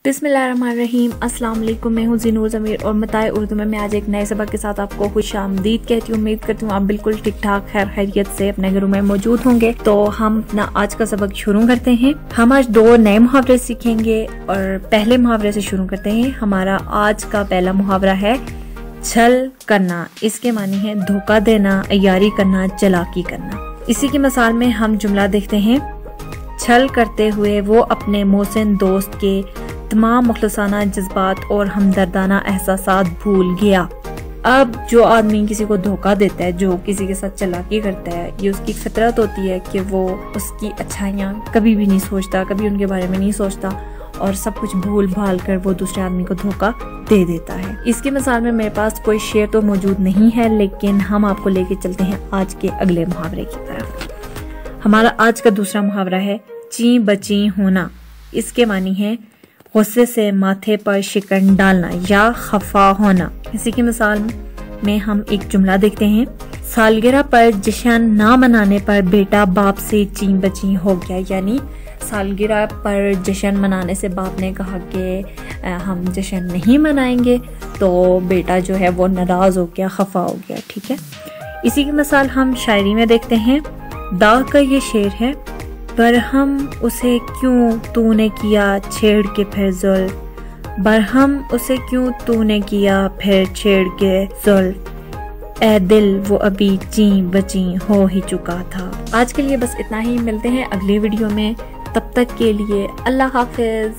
बिस्मिल्लाहिर्रहमानिर्रहीम। अस्सलाम वालेकुम। मैं हूँ ज़ीनूर ज़मीर और मताए उर्दू में मैं आज एक नए सबक के साथ आपको खुश आमदीद कहती हूँ। उम्मीद करती हूँ आप बिल्कुल ठीक ठाक खैर खैरियत से अपने घरों में मौजूद होंगे। तो हम अपना आज का सबक शुरू करते हैं। हम आज 2 नए मुहावरे सीखेंगे और पहले मुहावरे से शुरू करते हैं। हमारा आज का पहला मुहावरा है छल करना। इसके मानी है धोखा देना, अय्यारी करना, चालाकी करना। इसी की मिसाल में हम जुमला देखते हैं। छल करते हुए वो अपने मोहसिन दोस्त के तमाम मुखलसाना जज्बात और हमदर्दाना एहसासात भूल गया। अब जो आदमी किसी को धोखा देता है, जो किसी के साथ चालाकी करता है, ये उसकी फितरत होती है कि वो उसकी अच्छाइयाँ कभी भी नहीं सोचता, कभी उनके बारे में नहीं सोचता और सब कुछ भूल भाल कर वो दूसरे आदमी को धोखा दे देता है। इसकी मिसाल में मेरे पास कोई शेर तो मौजूद नहीं है, लेकिन हम आपको लेके चलते हैं आज के अगले मुहावरे की तरफ। हमारा आज का दूसरा मुहावरा है ची बची होना। इसके मानी है गुस्से से माथे पर शिकन डालना या खफा होना। इसी की मिसाल में हम एक जुमला देखते हैं। सालगिरह पर जश्न ना मनाने पर बेटा बाप से ची बची हो गया। यानी सालगिरह पर जश्न मनाने से बाप ने कहा कि हम जश्न नहीं मनाएंगे, तो बेटा जो है वो नाराज हो गया, खफा हो गया। ठीक है। इसी की मिसाल हम शायरी में देखते हैं। दाग का ये शेर है, बरहम उसे क्यों तूने किया छेड़ के फिर जुल्फ, बरहम उसे क्यों तूने किया फिर छेड़ के जुल्फ, ए दिल वो अभी ची बची हो ही चुका था। आज के लिए बस इतना ही। मिलते हैं अगली वीडियो में, तब तक के लिए अल्लाह हाफिज।